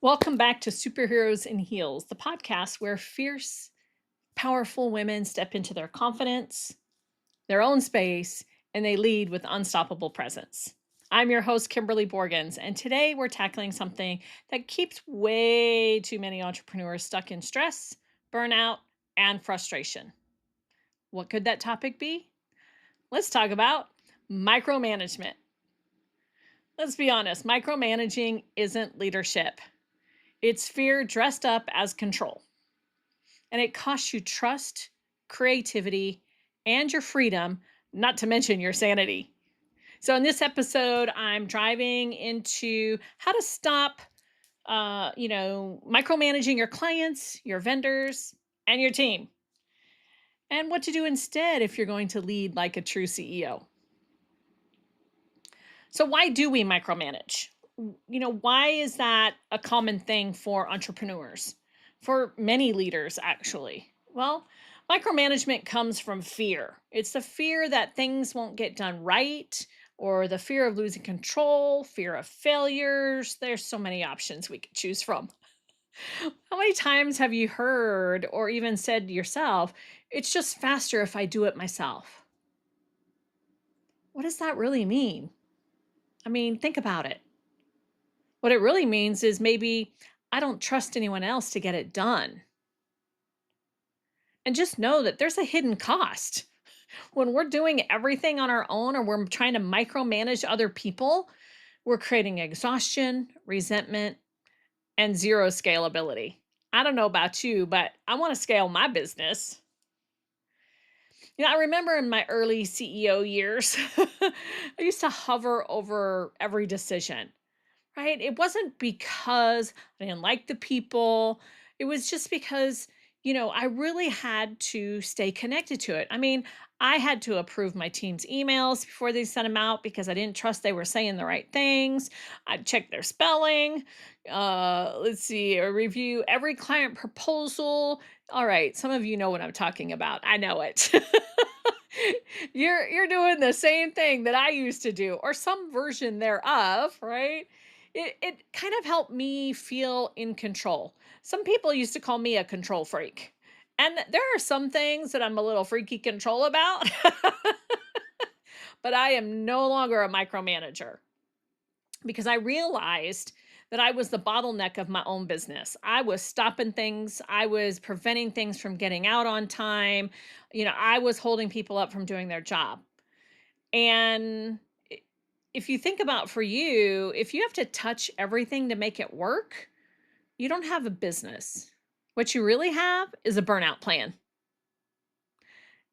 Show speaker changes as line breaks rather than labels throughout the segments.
Welcome back to Superheroes in Heels, the podcast where fierce, powerful women step into their confidence, their own space, and they lead with unstoppable presence. I'm your host, Kimberly Borgens, and today we're tackling something that keeps way too many entrepreneurs stuck in stress, burnout, and frustration. What could that topic be? Let's talk about micromanagement. Let's be honest, micromanaging isn't leadership. It's fear dressed up as control. And it costs you trust, creativity, and your freedom, not to mention your sanity. So, in this episode, I'm driving into how to stop, micromanaging your clients, your vendors, and your team, and what to do instead if you're going to lead like a true CEO. So, why do we micromanage? Why is that a common thing for entrepreneurs? For many leaders, actually. Well, micromanagement comes from fear. It's the fear that things won't get done right, or the fear of losing control, fear of failures. There's so many options we could choose from. How many times have you heard or even said to yourself, it's just faster if I do it myself? What does that really mean? I mean, think about it. What it really means is maybe I don't trust anyone else to get it done. And just know that there's a hidden cost. When we're doing everything on our own or we're trying to micromanage other people, we're creating exhaustion, resentment, and zero scalability. I don't know about you, but I want to scale my business. I remember in my early CEO years, I used to hover over every decision. Right? It wasn't because I didn't like the people. It was just because, I really had to stay connected to it. I mean, I had to approve my team's emails before they sent them out because I didn't trust they were saying the right things. I'd check their spelling. Let's see, or review every client proposal. All right, some of you know what I'm talking about. I know it. You're doing the same thing that I used to do, or some version thereof, right? It kind of helped me feel in control. Some people used to call me a control freak. And there are some things that I'm a little freaky control about, but I am no longer a micromanager because I realized that I was the bottleneck of my own business. I was stopping things, I was preventing things from getting out on time. I was holding people up from doing their job. And if you think about for you, if you have to touch everything to make it work, you don't have a business. What you really have is a burnout plan.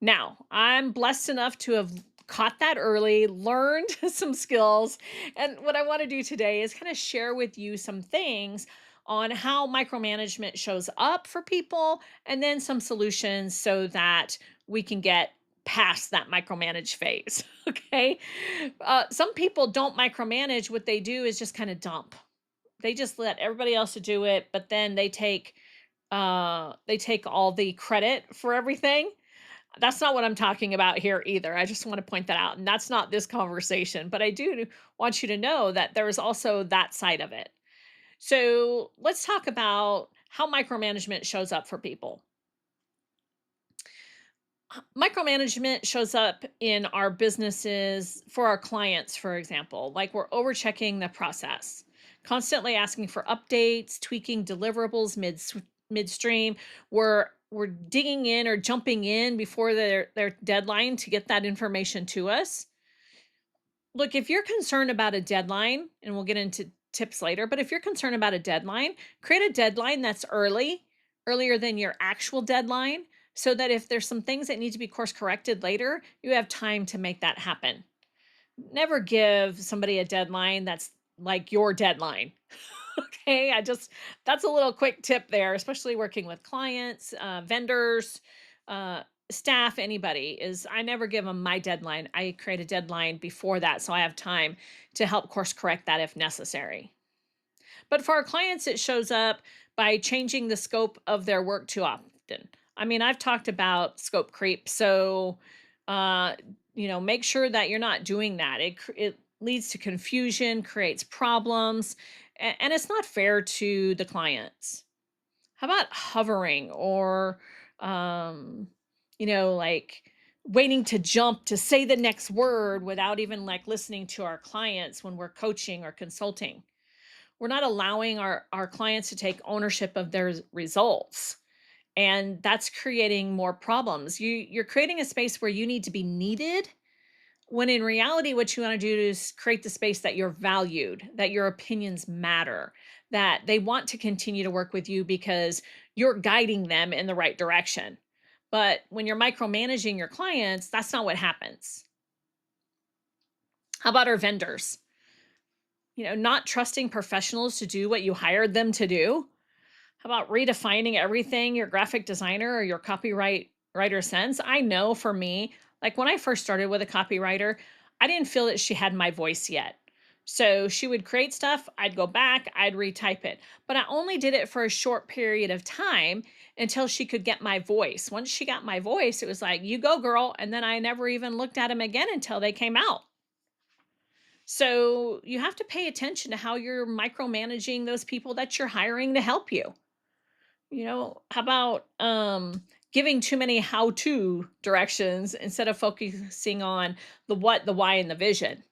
Now, I'm blessed enough to have caught that early, learned some skills. And what I want to do today is kind of share with you some things on how micromanagement shows up for people and then some solutions so that we can get past that micromanage phase. Okay. Some people don't micromanage. What they do is just kind of dump. They just let everybody else to do it, but then they take all the credit for everything. That's not what I'm talking about here either. I just want to point that out. And that's not this conversation, but I do want you to know that there is also that side of it. So let's talk about how micromanagement shows up for people. Micromanagement shows up in our businesses for our clients, for example, like we're overchecking the process, constantly asking for updates, tweaking deliverables midstream. We're digging in or jumping in before their deadline to get that information to us. Look, if you're concerned about a deadline, and we'll get into tips later, but if you're concerned about a deadline, create a deadline that's earlier than your actual deadline, so that if there's some things that need to be course corrected later, you have time to make that happen. Never give somebody a deadline that's like your deadline. Okay, that's a little quick tip there, especially working with clients, vendors, staff, anybody. Is I never give them my deadline. I create a deadline before that so I have time to help course correct that if necessary. But for our clients, it shows up by changing the scope of their work too often. I mean, I've talked about scope creep, so uh, make sure that you're not doing that. It leads to confusion, creates problems, And it's not fair to the clients. How about hovering or, um, like waiting to jump to say the next word without even like listening to our clients when we're coaching or consulting? We're not allowing our clients to take ownership of their results. And that's creating more problems. You're creating a space where you need to be needed, when in reality, what you want to do is create the space that you're valued, that your opinions matter, that they want to continue to work with you because you're guiding them in the right direction. But when you're micromanaging your clients, that's not what happens. How about our vendors? Not trusting professionals to do what you hired them to do. How about redefining everything your graphic designer or your copyright writer sends? I know for me, like when I first started with a copywriter, I didn't feel that she had my voice yet. So she would create stuff, I'd go back, I'd retype it. But I only did it for a short period of time until she could get my voice. Once she got my voice, it was like, you go, girl. And then I never even looked at them again until they came out. So you have to pay attention to how you're micromanaging those people that you're hiring to help you. How about giving too many how-to directions instead of focusing on the what, the why, and the vision?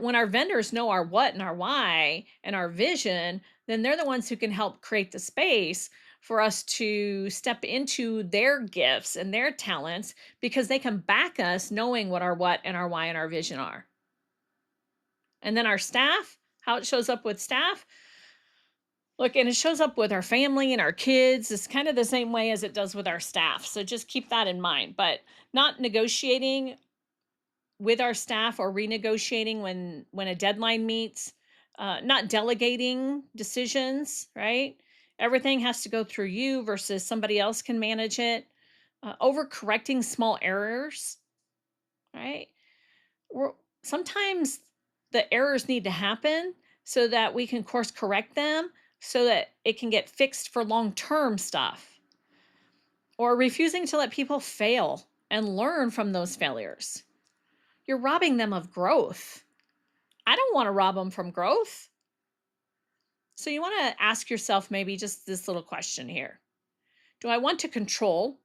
When our vendors know our what and our why and our vision, then they're the ones who can help create the space for us to step into their gifts and their talents, because they can back us knowing what our what and our why and our vision are. And then our staff, how it shows up with staff. Look, and it shows up with our family and our kids. It's kind of the same way as it does with our staff. So just keep that in mind. But not negotiating with our staff or renegotiating when a deadline meets, not delegating decisions, right? Everything has to go through you versus somebody else can manage it. Overcorrecting small errors, right? We're, Sometimes the errors need to happen so that we can course correct them so that it can get fixed for long-term stuff. Or refusing to let people fail and learn from those failures. You're robbing them of growth. I don't want to rob them from growth. So you want to ask yourself maybe just this little question here. Do I want to control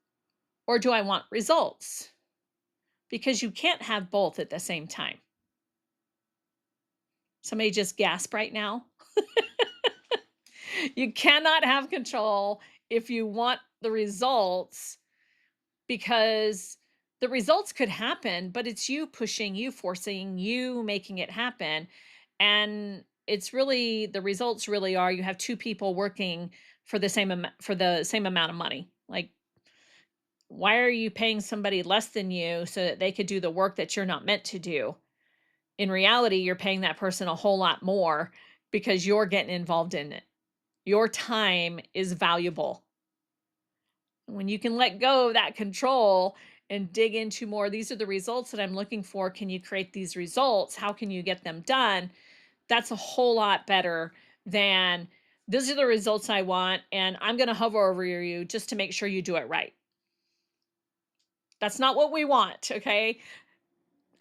or do I want results? Because you can't have both at the same time. Somebody just gasp right now. You cannot have control if you want the results, because the results could happen, but it's you pushing, you forcing, you making it happen. And it's really, the results really are, you have two people working for the same amount of money. Like, why are you paying somebody less than you so that they could do the work that you're not meant to do? In reality, you're paying that person a whole lot more because you're getting involved in it. Your time is valuable. When you can let go of that control and dig into more, these are the results that I'm looking for. Can you create these results? How can you get them done? That's a whole lot better than, these are the results I want, and I'm going to hover over you just to make sure you do it right. That's not what we want, okay?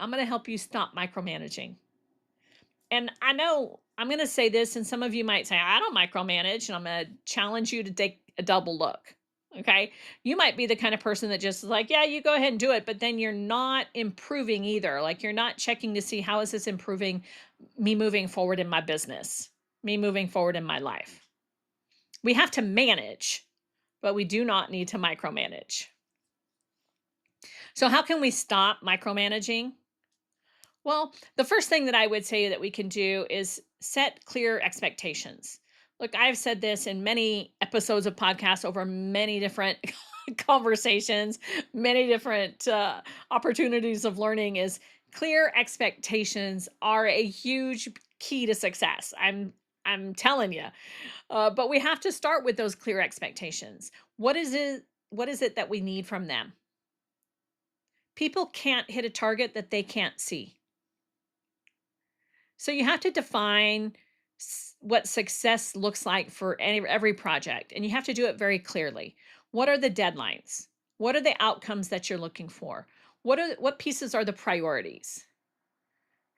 I'm going to help you stop micromanaging. And I know I'm going to say this, and some of you might say, I don't micromanage, and I'm going to challenge you to take a double look. Okay. You might be the kind of person that just is like, yeah, you go ahead and do it. But then you're not improving either. Like, you're not checking to see, how is this improving me moving forward in my business, me moving forward in my life? We have to manage, but we do not need to micromanage. So how can we stop micromanaging? Well, the first thing that I would say that we can do is set clear expectations. Look, I've said this in many episodes of podcasts over many different conversations, many different opportunities of learning, is clear expectations are a huge key to success. I'm telling you. But we have to start with those clear expectations. What is it? What is it that we need from them? People can't hit a target that they can't see. So you have to define what success looks like for every project, and you have to do it very clearly. What are the deadlines? What are the outcomes that you're looking for? What pieces are the priorities?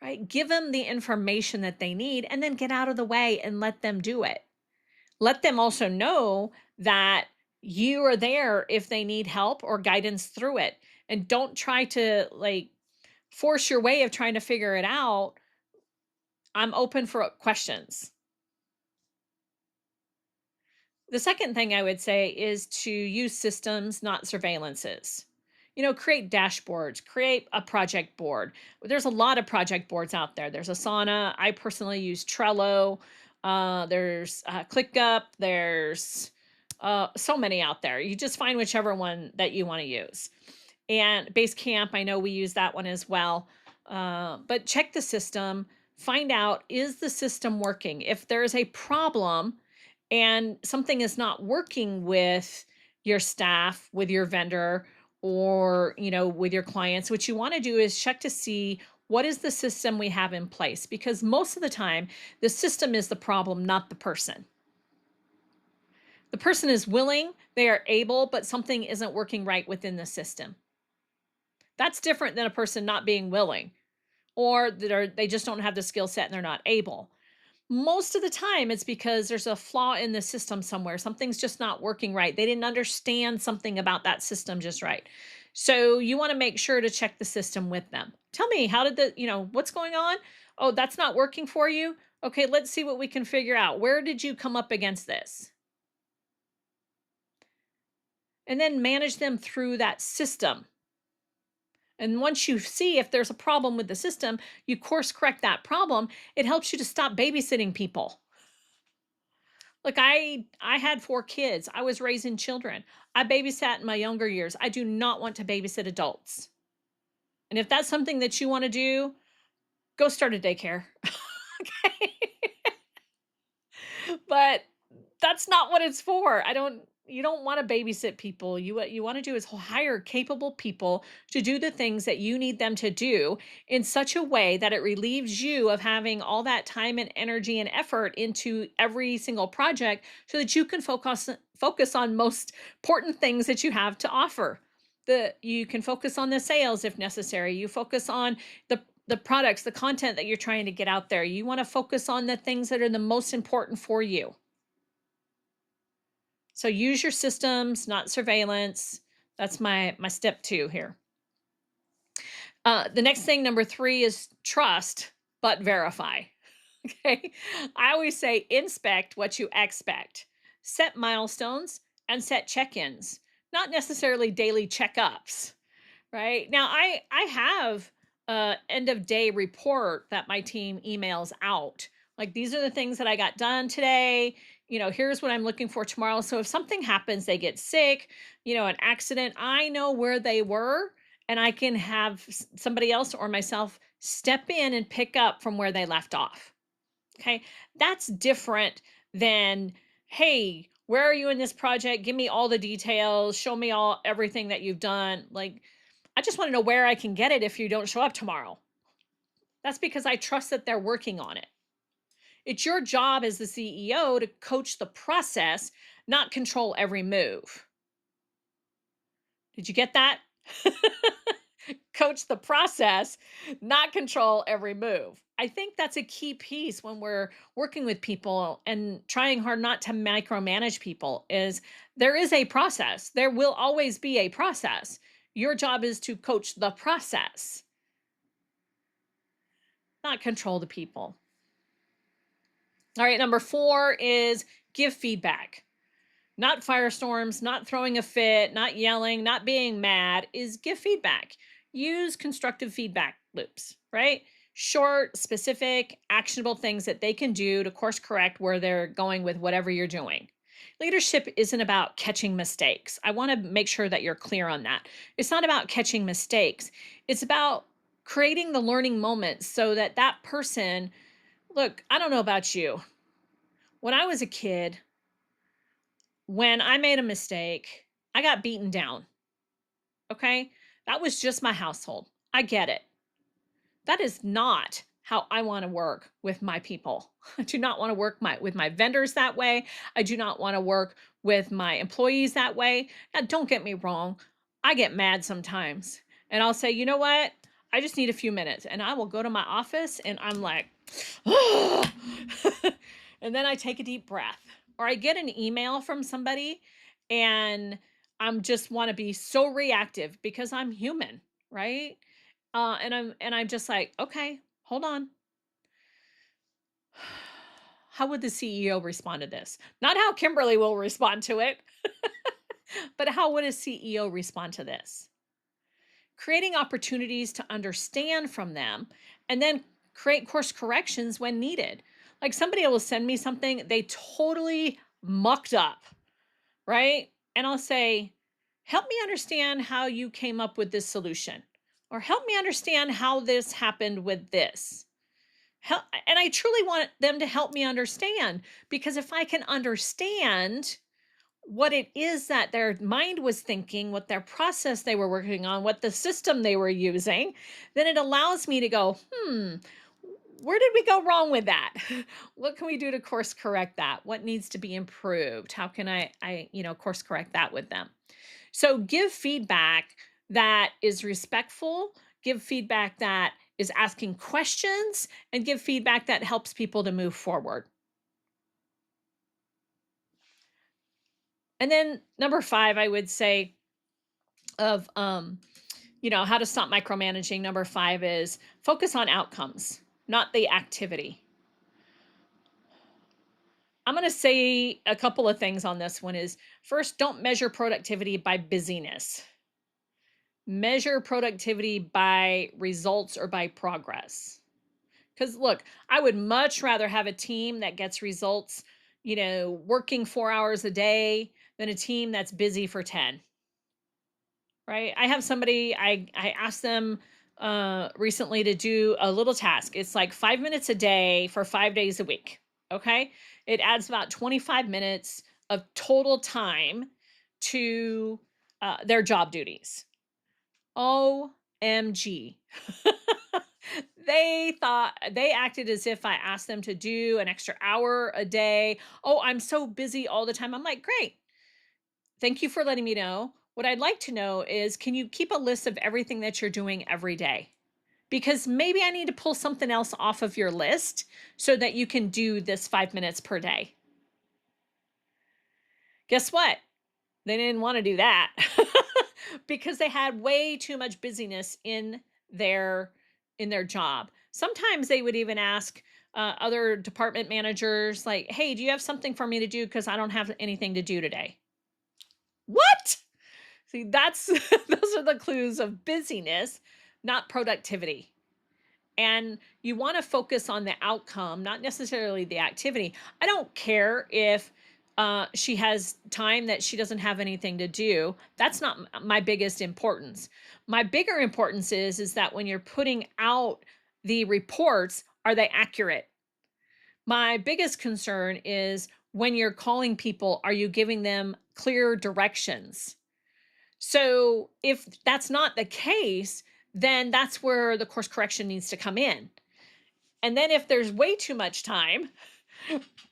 right? Give them the information that they need and then get out of the way and let them do it. Let them also know that you are there if they need help or guidance through it. And don't try to like force your way of trying to figure it out. I'm open for questions. The second thing I would say is to use systems, not surveillances. Create dashboards, create a project board. There's a lot of project boards out there. There's Asana. I personally use Trello. There's ClickUp. There's so many out there. You just find whichever one that you want to use. And Basecamp, I know we use that one as well. But check the system, find out, is the system working? If there's a problem and something is not working with your staff, with your vendor, or with your clients, what you want to do is check to see what is the system we have in place, because most of the time the system is the problem, not the person. The person is willing, they are able, but something isn't working right within the system. That's different than a person not being willing, or they just don't have the skill set and they're not able. Most of the time, it's because there's a flaw in the system somewhere. Something's just not working right. They didn't understand something about that system just right. So you want to make sure to check the system with them. Tell me, how did what's going on? Oh, that's not working for you? Okay, let's see what we can figure out. Where did you come up against this? And then manage them through that system. And once you see if there's a problem with the system, you course correct that problem. It helps you to stop babysitting people. Look, I had 4 kids. I was raising children. I babysat in my younger years. I do not want to babysit adults. And if that's something that you want to do, go start a daycare. Okay. But that's not what it's for. You don't want to babysit people. What you want to do is hire capable people to do the things that you need them to do in such a way that it relieves you of having all that time and energy and effort into every single project, so that you can focus on most important things that you have to offer. You can focus on the sales if necessary. You focus on the products, the content that you're trying to get out there. You want to focus on the things that are the most important for you. So use your systems, not surveillance. That's my step 2 here. The next thing, number 3, is trust, but verify. Okay. I always say inspect what you expect. Set milestones and set check-ins, not necessarily daily checkups. Right now, I have end of day report that my team emails out. Like, these are the things that I got done today. Here's what I'm looking for tomorrow. So if something happens, they get sick, an accident, I know where they were, and I can have somebody else or myself step in and pick up from where they left off. Okay. That's different than, hey, where are you in this project? Give me all the details. Show me everything that you've done. Like, I just want to know where I can get it if you don't show up tomorrow. That's because I trust that they're working on it. It's your job as the CEO to coach the process, not control every move. Did you get that? Coach the process, not control every move. I think that's a key piece when we're working with people and trying hard not to micromanage people. Is there is a process. There will always be a process. Your job is to coach the process, not control the people. All right, number 4 is give feedback. Not firestorms, not throwing a fit, not yelling, not being mad, is give feedback. Use constructive feedback loops, right? Short, specific, actionable things that they can do to course correct where they're going with whatever you're doing. Leadership isn't about catching mistakes. I want to make sure that you're clear on that. It's not about catching mistakes. It's about creating the learning moments so that that person, look, I don't know about you. When I was a kid, when I made a mistake, I got beaten down. Okay? That was just my household. I get it. That is not how I want to work with my people. I do not want to work with my vendors that way. I do not want to work with my employees that way. Now, don't get me wrong. I get mad sometimes. And I'll say, you know what? I just need a few minutes. And I will go to my office and I'm like, and then I take a deep breath. Or I get an email from somebody and I'm just want to be so reactive because I'm human, right? And I'm just like, okay, hold on. How would the CEO respond to this? Not how Kimberly will respond to it, but how would a CEO respond to this? Creating opportunities to understand from them and then create course corrections when needed. Like somebody will send me something they totally mucked up, right? And I'll say, help me understand how you came up with this solution, or help me understand how this happened with this. And I truly want them to help me understand, because if I can understand what it is that their mind was thinking, what their process they were working on, what the system they were using, then it allows me to go, where did we go wrong with that? What can we do to course correct that? What needs to be improved? How can I course correct that with them? So give feedback that is respectful, give feedback that is asking questions, and give feedback that helps people to move forward. And then number 5, I would say, of how to stop micromanaging. Number 5 is focus on outcomes, not the activity. I'm going to say a couple of things on this one. Is first, don't measure productivity by busyness. Measure productivity by results or by progress. Because look, I would much rather have a team that gets results, working 4 hours a day, than a team that's busy for 10. Right? I have somebody, I asked them recently to do a little task. It's like 5 minutes a day for 5 days a week. Okay. It adds about 25 minutes of total time to their job duties. OMG. They acted as if I asked them to do an extra hour a day. Oh, I'm so busy all the time. I'm like, great. Thank you for letting me know. What I'd like to know is, can you keep a list of everything that you're doing every day? Because maybe I need to pull something else off of your list so that you can do this 5 minutes per day. Guess what? They didn't want to do that because they had way too much busyness their in their job. Sometimes they would even ask other department managers, like, "Hey, do you have something for me to do? Because I don't have anything to do today." What? See, that's those are the clues of busyness, not productivity. And you want to focus on the outcome, not necessarily the activity. I don't care if she has time that she doesn't have anything to do. That's not my biggest importance. My bigger importance is that when you're putting out the reports, are they accurate? My biggest concern is when you're calling people, are you giving them clear directions? So if that's not the case, then that's where the course correction needs to come in. And then if there's way too much time,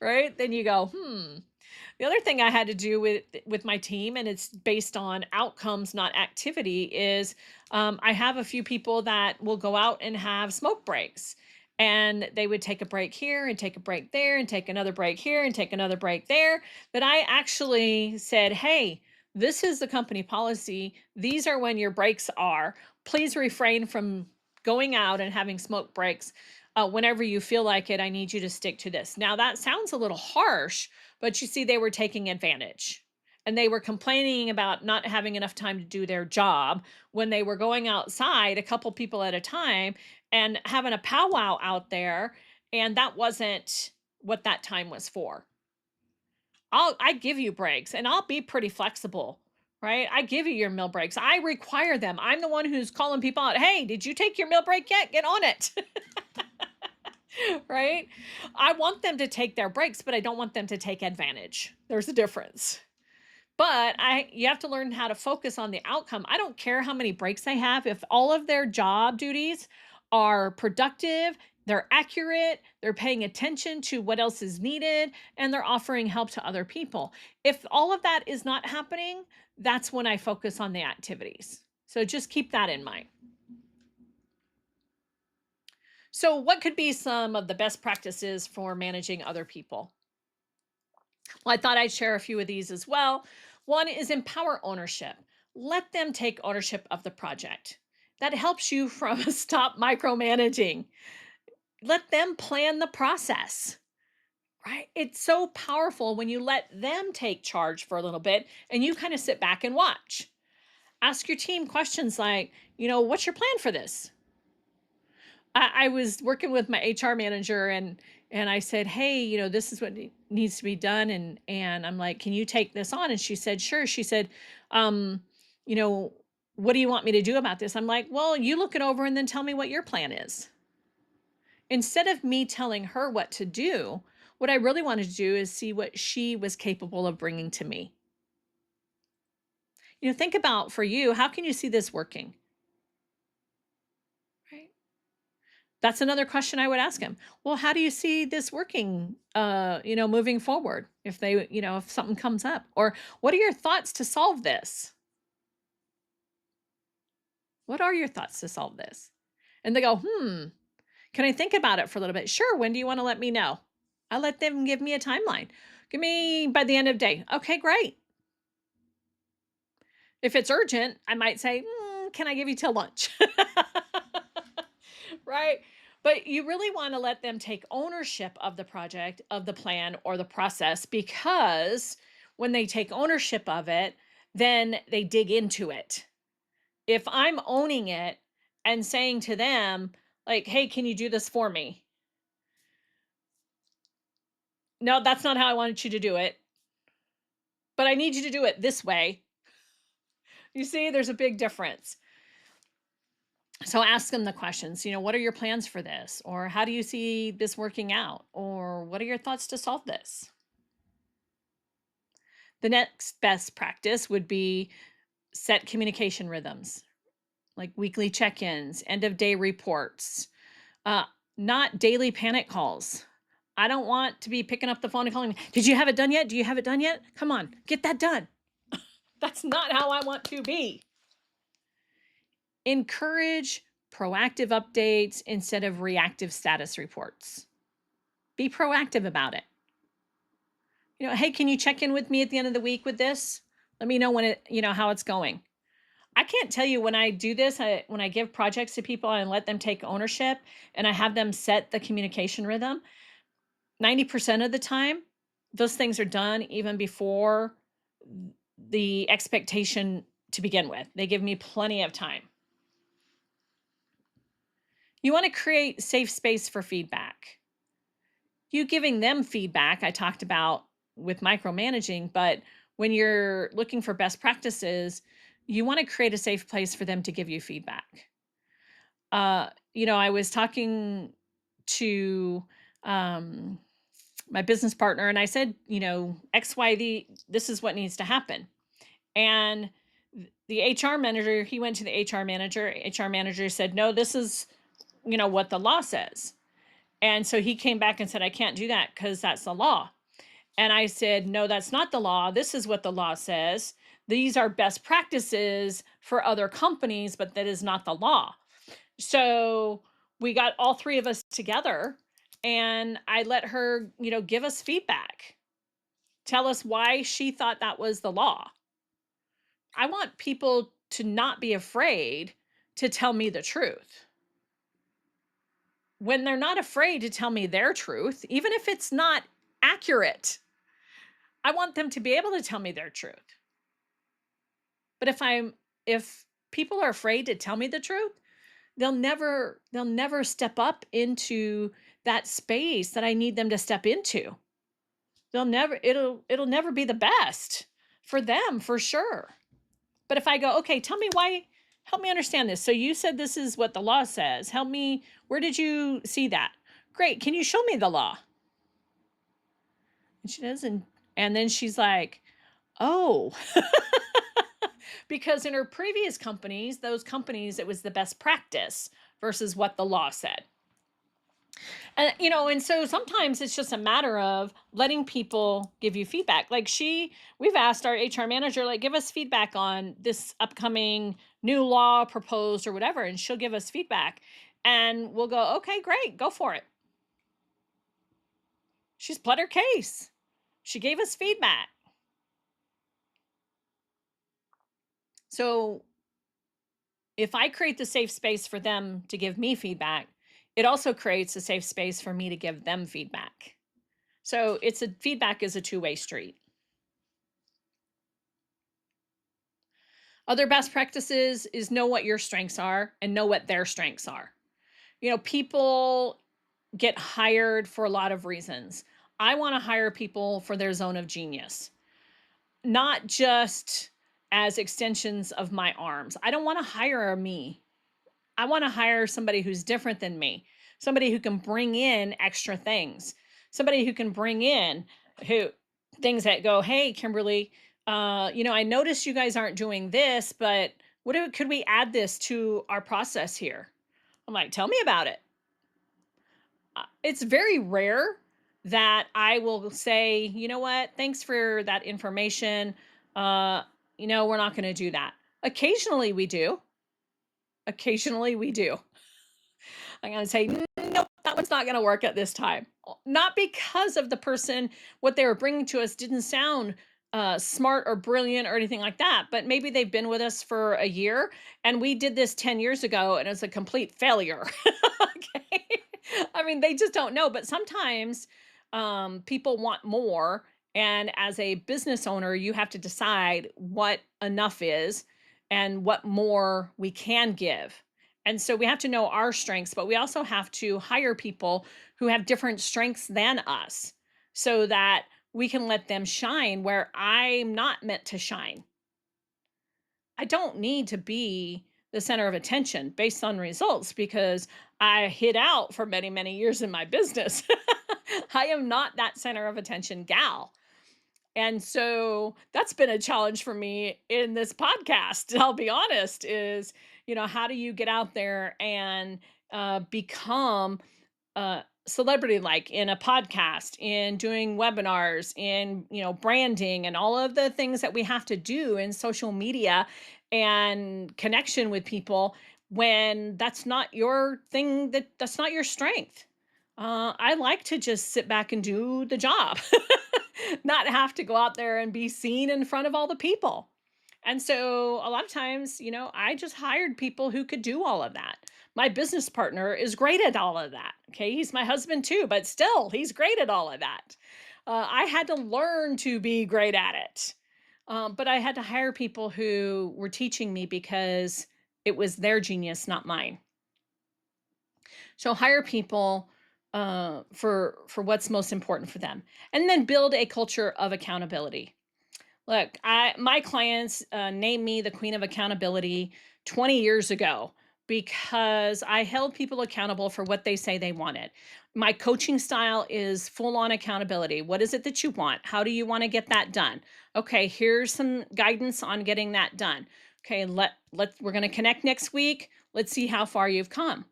right, then you go, The other thing I had to do with my team, and it's based on outcomes, not activity, is I have a few people that will go out and have smoke breaks. And they would take a break here and take a break there and take another break here and take another break there. But I actually said, hey, this is the company policy. These are when your breaks are. Please refrain from going out and having smoke breaks. Whenever you feel like it, I need you to stick to this. Now, that sounds a little harsh, but you see, they were taking advantage and they were complaining about not having enough time to do their job when they were going outside, a couple people at a time, and having a powwow out there. And that wasn't what that time was for. I give you breaks and I'll be pretty flexible, right? I give you your meal breaks. I require them. I'm the one who's calling people out. Hey, did you take your meal break yet? Get on it. Right? I want them to take their breaks, but I don't want them to take advantage. There's a difference. But you have to learn how to focus on the outcome. I don't care how many breaks they have. If all of their job duties are productive, they're accurate, they're paying attention to what else is needed, and they're offering help to other people. If all of that is not happening, that's when I focus on the activities. So just keep that in mind. So, what could be some of the best practices for managing other people? Well, I thought I'd share a few of these as well. One is empower ownership. Let them take ownership of the project. That helps you from stop micromanaging. Let them plan the process, right? It's so powerful when you let them take charge for a little bit and you kind of sit back and watch. Ask your team questions like, what's your plan for this? I was working with my HR manager and I said, "Hey, this is what needs to be done." And I'm like, "Can you take this on?" And she said, "Sure." She said, um, you know, "What do you want me to do about this?" I'm like, "Well, you look it over and then tell me what your plan is." Instead of me telling her what to do, what I really wanted to do is see what she was capable of bringing to me. Think about for you, how can you see this working? Right? That's another question I would ask him. Well, how do you see this working, moving forward if something comes up? Or what are your thoughts to solve this? What are your thoughts to solve this? And they go, can I think about it for a little bit? Sure. When do you want to let me know? I let them give me a timeline. Give me by the end of the day. Okay, great. If it's urgent, I might say, can I give you till lunch? Right? But you really want to let them take ownership of the project, of the plan, or the process because when they take ownership of it, then they dig into it. If I'm owning it and saying to them, like, hey, can you do this for me? No, that's not how I wanted you to do it, but I need you to do it this way. You see, there's a big difference. So ask them the questions, what are your plans for this? Or how do you see this working out? Or what are your thoughts to solve this? The next best practice would be set communication rhythms, like weekly check ins, end of day reports, uh, not daily panic calls. I don't want to be picking up the phone and calling me. Did you have it done yet? Do you have it done yet? Come on, get that done. That's not how I want to be. Encourage proactive updates instead of reactive status reports. Be proactive about it. Hey, can you check in with me at the end of the week with this? Let me know how it's going. I can't tell you when I do this, when I give projects to people and let them take ownership and I have them set the communication rhythm, 90% of the time, those things are done even before the expectation to begin with. They give me plenty of time. You want to create safe space for feedback. You giving them feedback, I talked about with micromanaging, but when you're looking for best practices, you want to create a safe place for them to give you feedback. I was talking to um, my business partner and I said, XYZ, this is what needs to happen. And the HR manager, he went to the HR manager said, no, this is, what the law says. And so he came back and said, I can't do that because that's the law. And I said, no, that's not the law. This is what the law says. These are best practices for other companies, but that is not the law. So we got all three of us together and I let her, give us feedback, tell us why she thought that was the law. I want people to not be afraid to tell me the truth. When they're not afraid to tell me their truth, even if it's not accurate, I want them to be able to tell me their truth. But if people are afraid to tell me the truth, they'll never step up into that space that I need them to step into. It'll never be the best for them for sure. But if I go, okay, tell me why, help me understand this. So you said this is what the law says. Help me, where did you see that? Great. Can you show me the law? And she does, and then she's like, oh, because in her previous companies, those companies, it was the best practice versus what the law said. And so sometimes it's just a matter of letting people give you feedback. Like we've asked our HR manager, like, give us feedback on this upcoming new law proposed or whatever, and she'll give us feedback. And we'll go, okay, great, go for it. She's pled her case. She gave us feedback. So if I create the safe space for them to give me feedback, it also creates a safe space for me to give them feedback. So feedback is a two-way street. Other best practices is know what your strengths are and know what their strengths are. People get hired for a lot of reasons. I want to hire people for their zone of genius, not just as extensions of my arms. I don't want to hire a me. I want to hire somebody who's different than me, somebody who can bring in extra things, somebody who can bring in who things that go, hey, Kimberly, I noticed you guys aren't doing this, but could we add this to our process here? I'm like, tell me about it. It's very rare that I will say, you know what, thanks for that information. We're not going to do that. Occasionally we do. Occasionally we do. I'm going to say, nope, that one's not going to work at this time. Not because of the person, what they were bringing to us didn't sound smart or brilliant or anything like that, but maybe they've been with us for a year and we did this 10 years ago and it's a complete failure. Okay. I mean, they just don't know. But sometimes people want more. And as a business owner, you have to decide what enough is and what more we can give. And so we have to know our strengths, but we also have to hire people who have different strengths than us so that we can let them shine where I'm not meant to shine. I don't need to be the center of attention based on results because I hid out for many, many years in my business. I am not that center of attention gal. And so that's been a challenge for me in this podcast. I'll be honest, is, how do you get out there and become celebrity like in a podcast, in doing webinars, in, branding and all of the things that we have to do in social media and connection with people when that's not your thing, that's not your strength. I like to just sit back and do the job, not have to go out there and be seen in front of all the people. And so a lot of times, I just hired people who could do all of that. My business partner is great at all of that. Okay. He's my husband too, but still, he's great at all of that. I had to learn to be great at it. But I had to hire people who were teaching me because it was their genius, not mine. So hire people for what's most important for them, and then build a culture of accountability. Look, my clients named me the queen of accountability 20 years ago because I held people accountable for what they say they wanted. My coaching style is full on accountability. What is it that you want? How do you want to get that done? Okay, here's some guidance on getting that done. Okay, we're going to connect next week. Let's see how far you've come.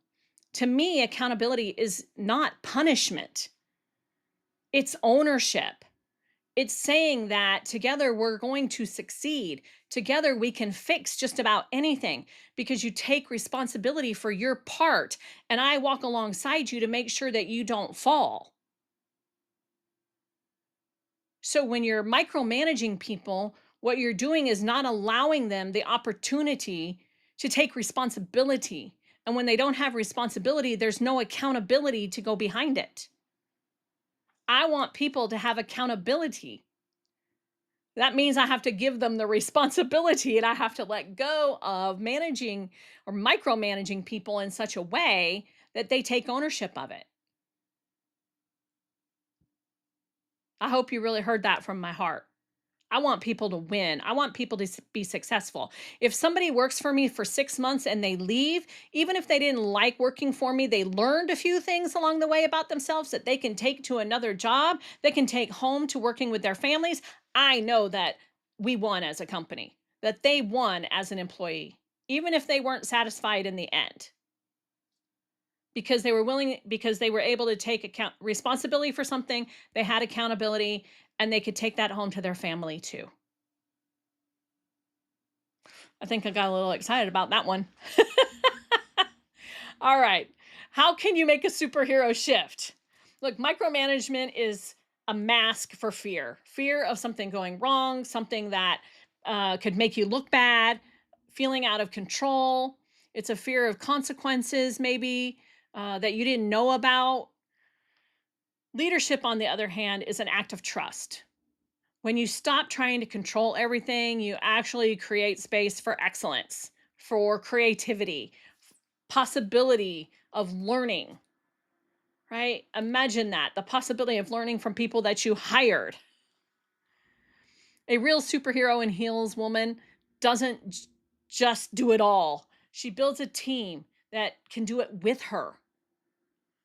To me, accountability is not punishment. It's ownership. It's saying that together we're going to succeed. Together we can fix just about anything because you take responsibility for your part and I walk alongside you to make sure that you don't fall. So when you're micromanaging people, what you're doing is not allowing them the opportunity to take responsibility. And when they don't have responsibility, there's no accountability to go behind it. I want people to have accountability. That means I have to give them the responsibility and I have to let go of managing or micromanaging people in such a way that they take ownership of it. I hope you really heard that from my heart. I want people to win. I want people to be successful. If somebody works for me for 6 months and they leave, even if they didn't like working for me, they learned a few things along the way about themselves that they can take to another job, they can take home to working with their families. I know that we won as a company, that they won as an employee, even if they weren't satisfied in the end. Because they were able to take responsibility for something, they had accountability, and they could take that home to their family too. I think I got a little excited about that one. All right. How can you make a superhero shift? Look, micromanagement is a mask for fear, fear of something going wrong, something that could make you look bad, feeling out of control. It's a fear of consequences, maybe that you didn't know about. Leadership, on the other hand, is an act of trust. When you stop trying to control everything, you actually create space for excellence, for creativity, possibility of learning, right? Imagine that, the possibility of learning from people that you hired. A real superhero in heels woman doesn't just do it all. She builds a team that can do it with her,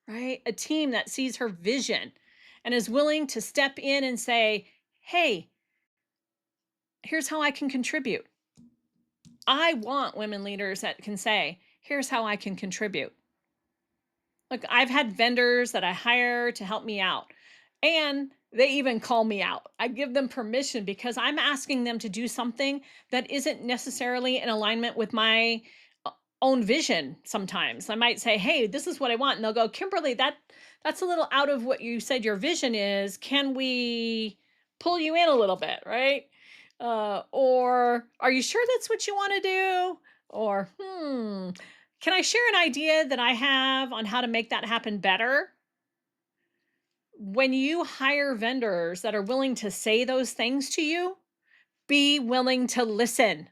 right? A team that sees her vision and is willing to step in and say, hey, here's how I can contribute. I want women leaders that can say, here's how I can contribute. Look, I've had vendors that I hire to help me out, and they even call me out. I give them permission because I'm asking them to do something that isn't necessarily in alignment with my uh, own vision. Sometimes I might say, "Hey, this is what I want." And they'll go, "Kimberly, that's a little out of what you said your vision is. Can we pull you in a little bit, right? Or are you sure that's what you want to do? Or can I share an idea that I have on how to make that happen better?" When you hire vendors that are willing to say those things to you, be willing to listen.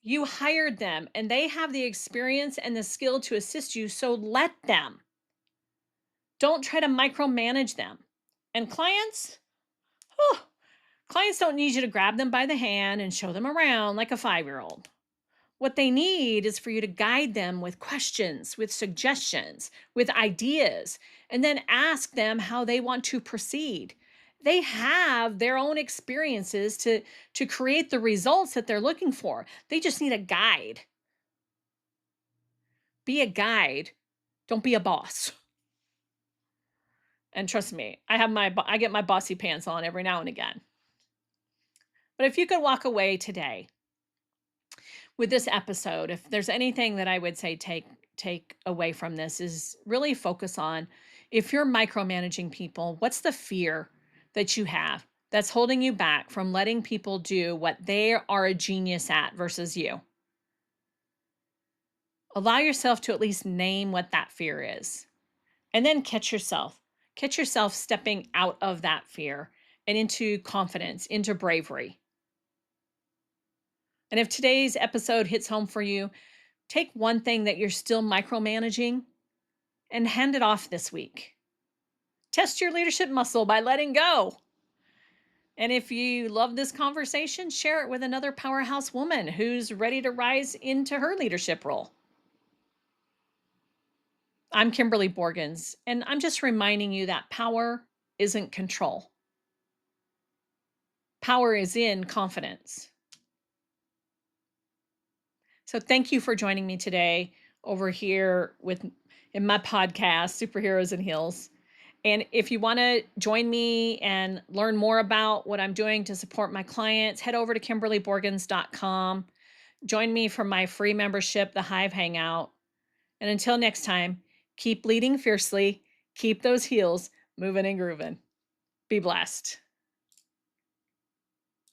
You hired them and they have the experience and the skill to assist you, so let them. Don't try to micromanage them. And clients, oh, clients don't need you to grab them by the hand and show them around like a 5-year-old. What they need is for you to guide them with questions, with suggestions, with ideas, and then ask them how they want to proceed. They have their own experiences to create the results that they're looking for. They just need a guide. Be a guide. Don't be a boss. And trust me, I get my bossy pants on every now and again. But if you could walk away today with this episode, if there's anything that I would say take away from this is really focus on, if you're micromanaging people, what's the fear that you have that's holding you back from letting people do what they are a genius at versus you? Allow yourself to at least name what that fear is. And then catch yourself. Catch yourself stepping out of that fear and into confidence, into bravery. And if today's episode hits home for you, take one thing that you're still micromanaging and hand it off this week. Test your leadership muscle by letting go. And if you love this conversation, share it with another powerhouse woman who's ready to rise into her leadership role. I'm Kimberly Borgens, and I'm just reminding you that power isn't control. Power is in confidence. So thank you for joining me today over here in my podcast, Superheroes in Heels. And if you want to join me and learn more about what I'm doing to support my clients, head over to kimberlyborgens.com. Join me for my free membership, the Hive Hangout. And until next time, keep leading fiercely, keep those heels moving and grooving. Be blessed.